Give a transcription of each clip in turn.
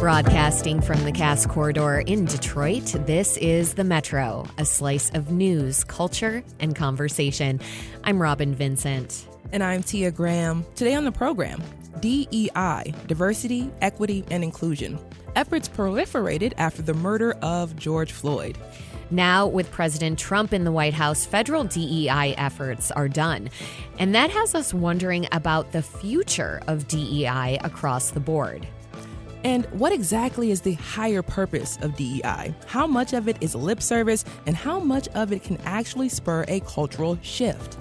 Broadcasting from the Cass Corridor in Detroit, this is The Metro, a slice of news, culture, and conversation. I'm Robin Vincent. And I'm Tia Graham. Today on the program, DEI, diversity, equity, and inclusion. Efforts proliferated after the murder of George Floyd. Now, with President Trump in the White House, federal DEI efforts are done. And that has us wondering about the future of DEI across the board. And what exactly is the higher purpose of DEI? How much of it is lip service, and how much of it can actually spur a cultural shift?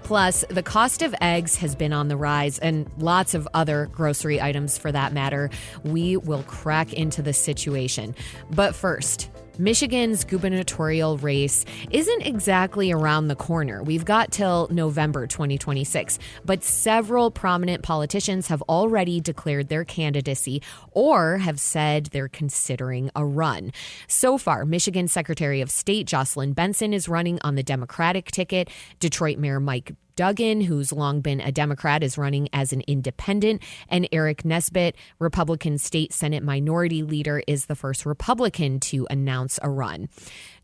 Plus, the cost of eggs has been on the rise, and lots of other grocery items for that matter. We will crack into the situation. But first, Michigan's gubernatorial race isn't exactly around the corner. We've got till November 2026, but several prominent politicians have already declared their candidacy or have said they're considering a run. So far, Michigan Secretary of State Jocelyn Benson is running on the Democratic ticket. Detroit Mayor Mike Duggan, who's long been a Democrat, is running as an independent, and Eric Nesbitt, Republican State Senate Minority Leader, is the first Republican to announce a run.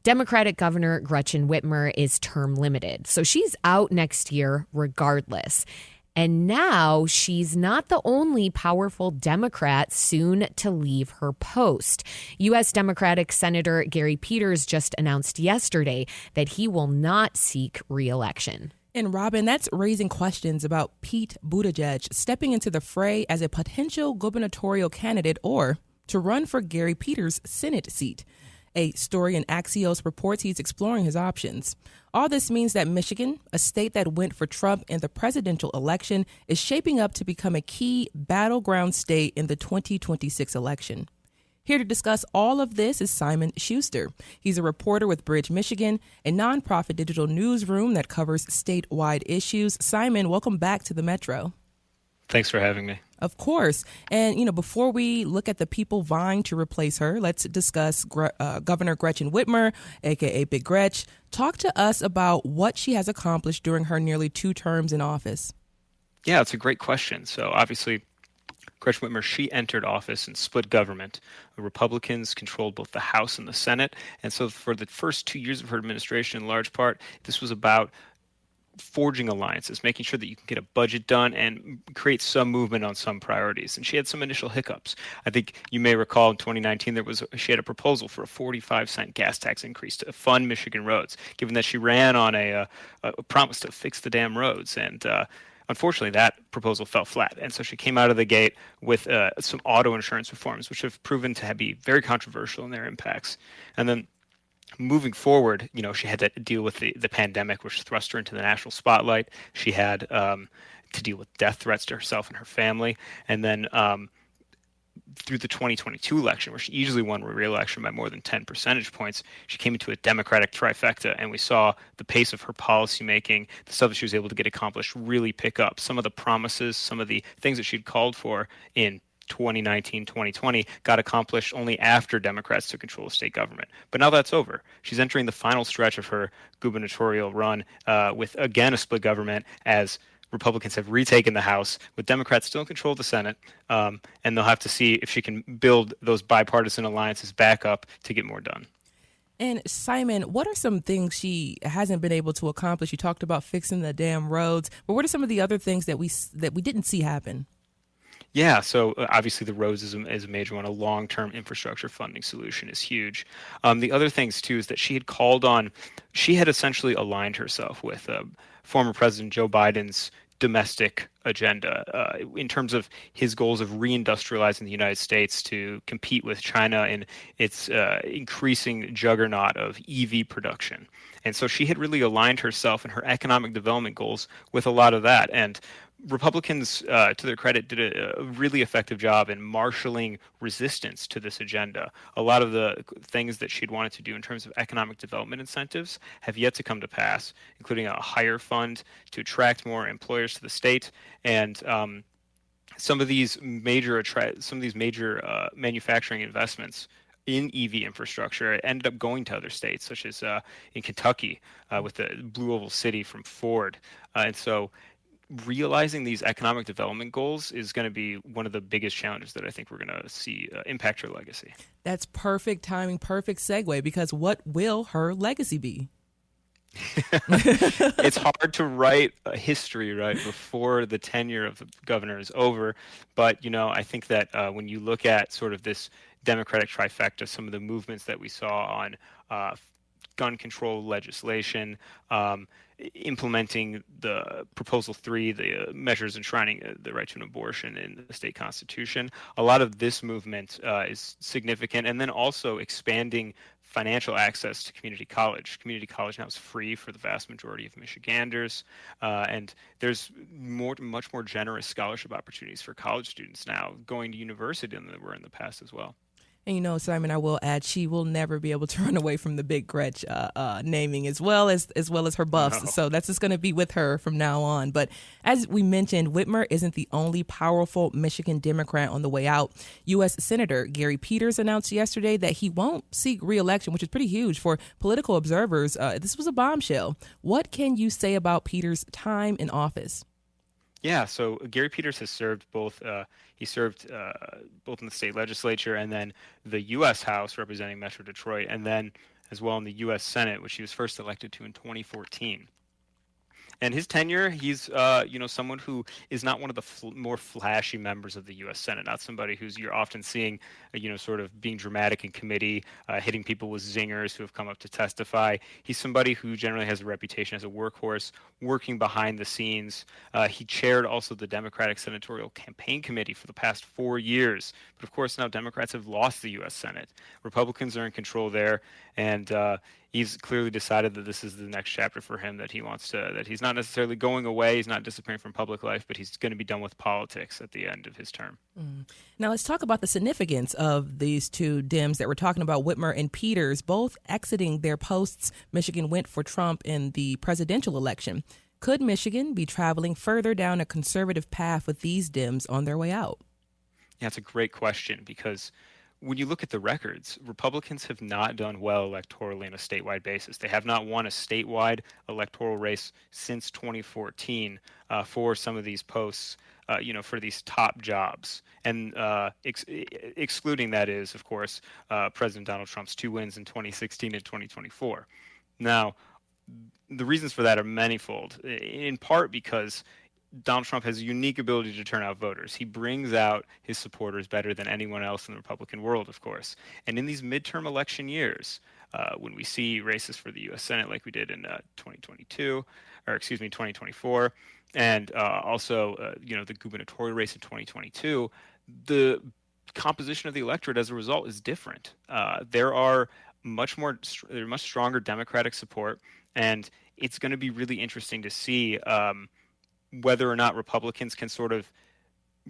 Democratic Governor Gretchen Whitmer is term limited, so she's out next year regardless. And now she's not the only powerful Democrat soon to leave her post. U.S. Democratic Senator Gary Peters just announced yesterday that he will not seek re-election. And Robin, that's raising questions about Pete Buttigieg stepping into the fray as a potential gubernatorial candidate or to run for Gary Peters' Senate seat. A story in Axios reports he's exploring his options. All this means that Michigan, a state that went for Trump in the presidential election, is shaping up to become a key battleground state in the 2026 election. Here to discuss all of this is Simon Schuster. He's a reporter with Bridge, Michigan, a nonprofit digital newsroom that covers statewide issues. Simon, welcome back to the Metro. Thanks for having me. Of course. And, before we look at the people vying to replace her, let's discuss Governor Gretchen Whitmer, a.k.a. Big Gretch. Talk to us about what she has accomplished during her nearly 2 terms in office. Yeah, it's a great question. So obviously, Gretchen Whitmer, she entered office in split government. Republicans controlled both the House and the Senate. And so for the first 2 years of her administration, in large part, this was about forging alliances, making sure that you can get a budget done and create some movement on some priorities. And she had some initial hiccups. I think you may recall in 2019, she had a proposal for a 45-cent gas tax increase to fund Michigan roads, given that she ran on a promise to fix the damn roads. And unfortunately, that proposal fell flat. And so she came out of the gate with some auto insurance reforms, which have proven to be very controversial in their impacts. And then moving forward, she had to deal with the pandemic, which thrust her into the national spotlight. She had to deal with death threats to herself and her family. And then through the 2022 election, where she easily won re-election by more than 10 percentage points, she came into a Democratic trifecta, and we saw the pace of her policymaking, the stuff that she was able to get accomplished, really pick up. Some of the promises, some of the things that she'd called for in 2019, 2020 got accomplished only after Democrats took control of state government. But now that's over. She's entering the final stretch of her gubernatorial run with, again, a split government as Republicans have retaken the House, with Democrats still in control of the Senate, and they'll have to see if she can build those bipartisan alliances back up to get more done. And Simon, what are some things she hasn't been able to accomplish? You talked about fixing the damn roads, but what are some of the other things that we didn't see happen? Yeah, so obviously the roads is a major one. A long-term infrastructure funding solution is huge. The other things, too, is that she had essentially aligned herself with former President Joe Biden's domestic agenda in terms of his goals of reindustrializing the United States to compete with China in its increasing juggernaut of EV production. And so she had really aligned herself and her economic development goals with a lot of that. And Republicans, to their credit, did a really effective job in marshaling resistance to this agenda. A lot of the things that she'd wanted to do in terms of economic development incentives have yet to come to pass, including a hire fund to attract more employers to the state, and some of these major manufacturing investments in EV infrastructure ended up going to other states, such as in Kentucky with the Blue Oval City from Ford. And so realizing these economic development goals is going to be one of the biggest challenges that I think we're going to see impact her legacy. That's perfect timing, perfect segue, because what will her legacy be? It's hard to write a history right before the tenure of the governor is over, but I think that when you look at sort of this Democratic trifecta, some of the movements that we saw on gun control legislation, implementing the Proposal 3, the measures enshrining the right to an abortion in the state constitution. A lot of this movement is significant, and then also expanding financial access to community college. Community college now is free for the vast majority of Michiganders, and there's much more generous scholarship opportunities for college students now going to university than there were in the past as well. And Simon, I will add, she will never be able to run away from the Big Gretch naming as well as her buffs. No. So that's just going to be with her from now on. But as we mentioned, Whitmer isn't the only powerful Michigan Democrat on the way out. U.S. Senator Gary Peters announced yesterday that he won't seek re-election, which is pretty huge for political observers. This was a bombshell. What can you say about Peters' time in office? Yeah, so Gary Peters has served both. He served both in the state legislature and then the U.S. House representing Metro Detroit, and then as well in the U.S. Senate, which he was first elected to in 2014. And his tenure, he's someone who is not one of the more flashy members of the U.S. Senate, not somebody who's you're often seeing, sort of being dramatic in committee, hitting people with zingers who have come up to testify. He's somebody who generally has a reputation as a workhorse, working behind the scenes. He chaired also the Democratic Senatorial Campaign Committee for the past 4 years. But of course, now Democrats have lost the U.S. Senate. Republicans are in control there, and he's clearly decided that this is the next chapter for him, that he wants to, that he's not necessarily going away, he's not disappearing from public life, but he's going to be done with politics at the end of his term. Now let's talk about the significance of these two Dems that we're talking about, Whitmer and Peters, both exiting their posts. Michigan went for Trump in the presidential election. Could Michigan be traveling further down a conservative path with these Dems on their way out? Yeah, it's a great question, because when you look at the records, Republicans have not done well electorally on a statewide basis. They have not won a statewide electoral race since 2014 for some of these posts, for these top jobs. And excluding, that is, of course, President Donald Trump's 2 wins in 2016 and 2024. Now, the reasons for that are manifold, in part because Donald Trump has a unique ability to turn out voters. He brings out his supporters better than anyone else in the Republican world, of course. And in these midterm election years, when we see races for the U.S. Senate like we did in 2024, and also, the gubernatorial race in 2022, the composition of the electorate as a result is different. There are much stronger Democratic support, and it's going to be really interesting to see whether or not Republicans can sort of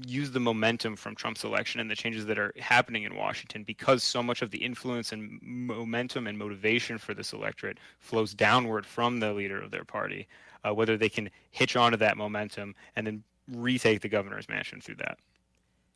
use the momentum from Trump's election and the changes that are happening in Washington, because so much of the influence and momentum and motivation for this electorate flows downward from the leader of their party, whether they can hitch onto that momentum and then retake the governor's mansion through that.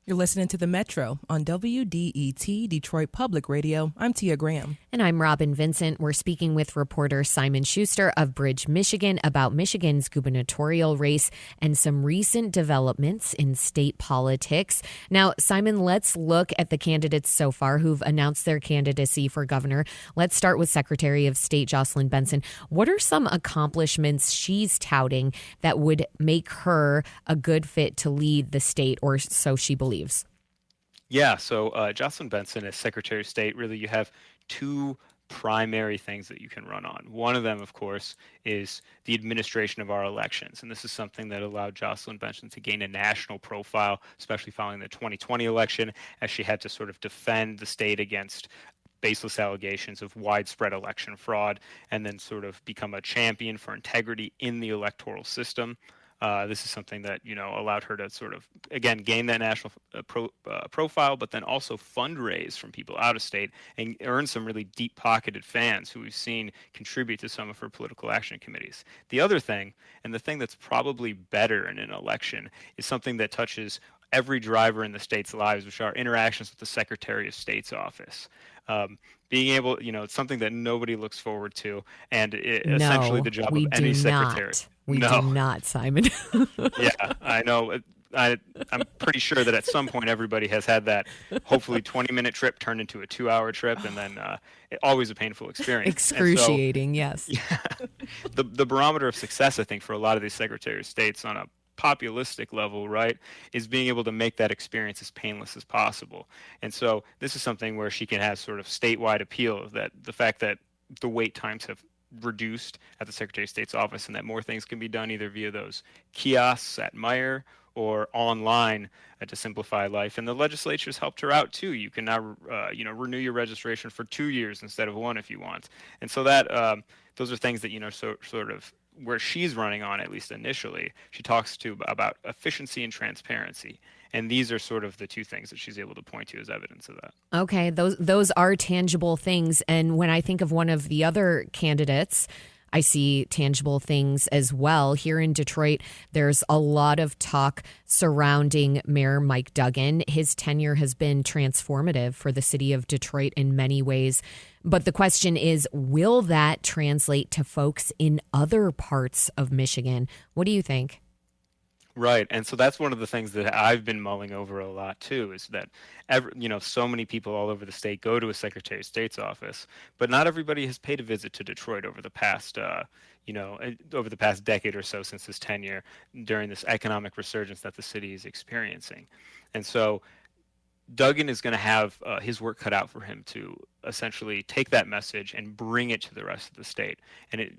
You're listening to The Metro on WDET, Detroit Public Radio. I'm Tia Graham. And I'm Robin Vincent. We're speaking with reporter Simon Schuster of Bridge, Michigan, about Michigan's gubernatorial race and some recent developments in state politics. Now, Simon, let's look at the candidates so far who've announced their candidacy for governor. Let's start with Secretary of State Jocelyn Benson. What are some accomplishments she's touting that would make her a good fit to lead the state, or so she believes? Yeah, so Jocelyn Benson as Secretary of State, really you have 2 primary things that you can run on. One of them, of course, is the administration of our elections. And this is something that allowed Jocelyn Benson to gain a national profile, especially following the 2020 election, as she had to sort of defend the state against baseless allegations of widespread election fraud, and then sort of become a champion for integrity in the electoral system. This is something that, allowed her to sort of, again, gain that national profile, but then also fundraise from people out of state and earn some really deep-pocketed fans who we've seen contribute to some of her political action committees. The other thing, and the thing that's probably better in an election, is something that touches every driver in the state's lives, which are interactions with the Secretary of State's office. Being able, it's something that nobody looks forward to, and essentially the job of any secretary. We No. do not, Simon. Yeah, I know. I'm pretty sure that at some point everybody has had that hopefully 20-minute trip turned into a 2-hour trip, and then always a painful experience. And so, Excruciating, yes. yeah, the barometer of success, I think, for a lot of these Secretary of States on a populistic level, right, is being able to make that experience as painless as possible. And so this is something where she can have sort of statewide appeal, that the fact that the wait times have reduced at the Secretary of State's office and that more things can be done either via those kiosks at Meyer or online to simplify life. And the legislature's helped her out too. You can now, renew your registration for 2 years instead of 1 if you want. And so that those are things that, sort of where she's running on, at least initially. She talks about efficiency and transparency. And these are sort of the two things that she's able to point to as evidence of that. Okay, those are tangible things. And when I think of one of the other candidates, I see tangible things as well. Here in Detroit, there's a lot of talk surrounding Mayor Mike Duggan. His tenure has been transformative for the city of Detroit in many ways. But the question is, will that translate to folks in other parts of Michigan? What do you think? Right. And so that's one of the things that I've been mulling over a lot too, is that so many people all over the state go to a Secretary of State's office, but not everybody has paid a visit to Detroit over the past decade or so since his tenure during this economic resurgence that the city is experiencing. And so Duggan is going to have his work cut out for him to essentially take that message and bring it to the rest of the state. And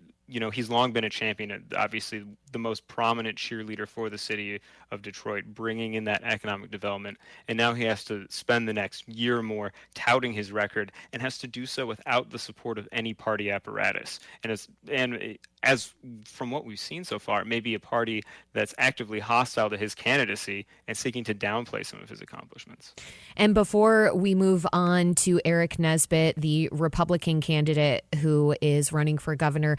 he's long been a champion, obviously the most prominent cheerleader for the city of Detroit, bringing in that economic development. And now he has to spend the next year or more touting his record, and has to do so without the support of any party apparatus. And as from what we've seen so far, it may be a party that's actively hostile to his candidacy and seeking to downplay some of his accomplishments. And before we move on to Eric Nesbitt, the Republican candidate who is running for governor,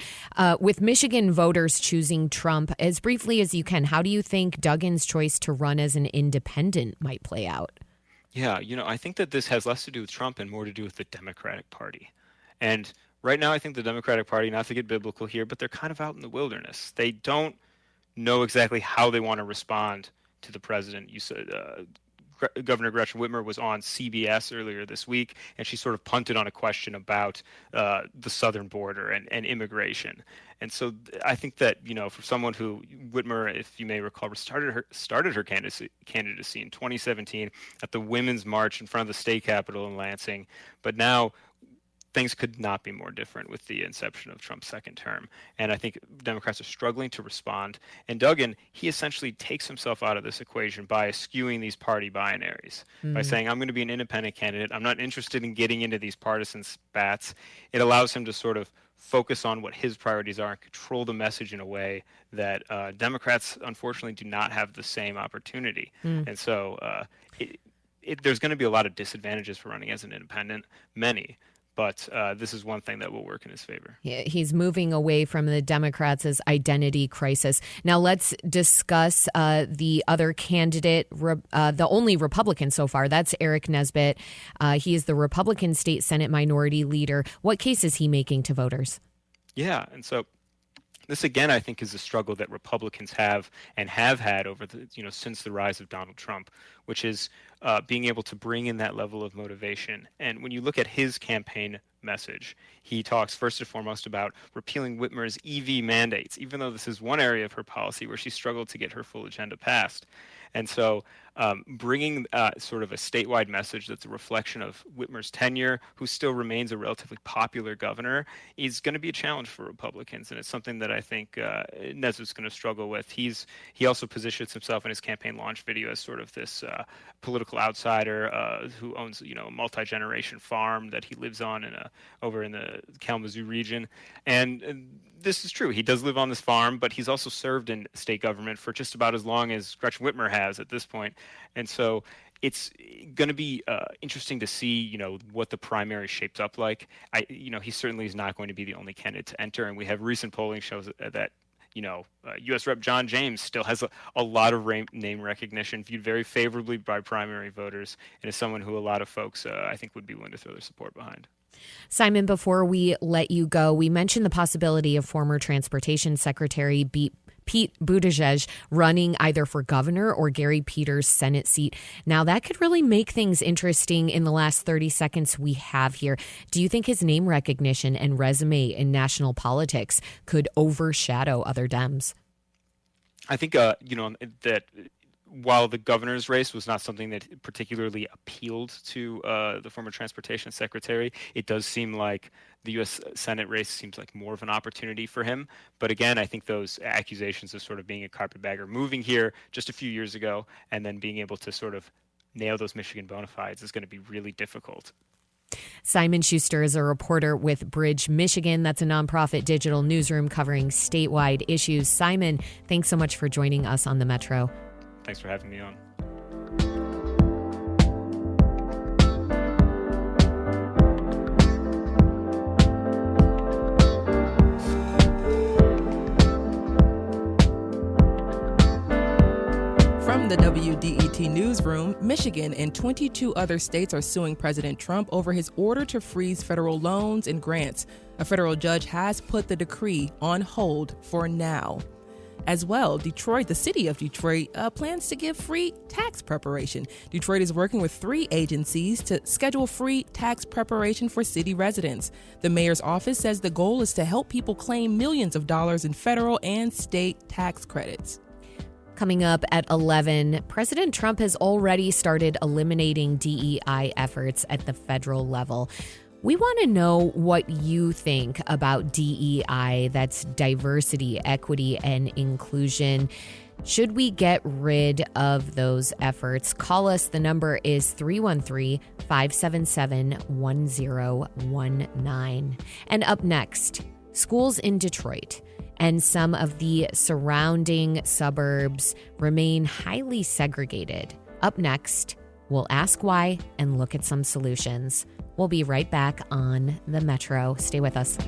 with Michigan voters choosing Trump, as briefly as you can, how do you think Duggan's choice to run as an independent might play out? Yeah, I think that this has less to do with Trump and more to do with the Democratic Party. And right now, I think the Democratic Party, not to get biblical here, but they're kind of out in the wilderness. They don't know exactly how they want to respond to the president. You said Governor Gretchen Whitmer was on CBS earlier this week, and she sort of punted on a question about the southern border and immigration. And so I think that, for someone who Whitmer, if you may recall, started her candidacy in 2017 at the Women's March in front of the state capitol in Lansing, but now things could not be more different with the inception of Trump's second term. And I think Democrats are struggling to respond. And Duggan, he essentially takes himself out of this equation by eschewing these party binaries, by saying, I'm going to be an independent candidate. I'm not interested in getting into these partisan spats. It allows him to sort of focus on what his priorities are and control the message in a way that Democrats, unfortunately, do not have the same opportunity. And so there's going to be a lot of disadvantages for running as an independent, many. But this is one thing that will work in his favor. Yeah, he's moving away from the Democrats' identity crisis. Now let's discuss the other candidate, the only Republican so far. That's Eric Nesbitt. He is the Republican State Senate Minority Leader. What case is he making to voters? Yeah, and so this, again, I think is a struggle that Republicans have and have had over the, since the rise of Donald Trump, which is being able to bring in that level of motivation. And when you look at his campaign message, he talks first and foremost about repealing Whitmer's EV mandates, even though this is one area of her policy where she struggled to get her full agenda passed. And so bringing sort of a statewide message that's a reflection of Whitmer's tenure, who still remains a relatively popular governor, is going to be a challenge for Republicans. And it's something that I think Nesbitt's going to struggle with. He also positions himself in his campaign launch video as sort of this political outsider who owns a multi-generation farm that he lives on over in the Kalamazoo region. And this is true. He does live on this farm, but he's also served in state government for just about as long as Gretchen Whitmer has at this point. And so it's going to be interesting to see, what the primary shapes up like. He certainly is not going to be the only candidate to enter. And we have recent polling shows that U.S. Rep. John James still has a lot of name recognition, viewed very favorably by primary voters, and is someone who a lot of folks, I think, would be willing to throw their support behind. Simon, before we let you go, we mentioned the possibility of former Transportation Secretary Pete Buttigieg running either for governor or Gary Peters' Senate seat. Now, that could really make things interesting in the last 30 seconds we have here. Do you think his name recognition and resume in national politics could overshadow other Dems? I think, that while the governor's race was not something that particularly appealed to the former transportation secretary, it does seem like the U.S. Senate race seems like more of an opportunity for him. But again, I think those accusations of sort of being a carpetbagger, moving here just a few years ago, and then being able to sort of nail those Michigan bona fides is going to be really difficult. Simon Schuster is a reporter with Bridge, Michigan. That's a nonprofit digital newsroom covering statewide issues. Simon, thanks so much for joining us on the Metro. Thanks for having me on. From the WDET newsroom, Michigan and 22 other states are suing President Trump over his order to freeze federal loans and grants. A federal judge has put the decree on hold for now. As well, Detroit, the city of Detroit, plans to give free tax preparation. Detroit is working with 3 agencies to schedule free tax preparation for city residents. The mayor's office says the goal is to help people claim millions of dollars in federal and state tax credits. Coming up at 11, President Trump has already started eliminating DEI efforts at the federal level. We want to know what you think about DEI, that's diversity, equity, and inclusion. Should we get rid of those efforts? Call us. The number is 313-577-1019. And up next, schools in Detroit and some of the surrounding suburbs remain highly segregated. Up next, we'll ask why and look at some solutions. We'll be right back on the Metro. Stay with us.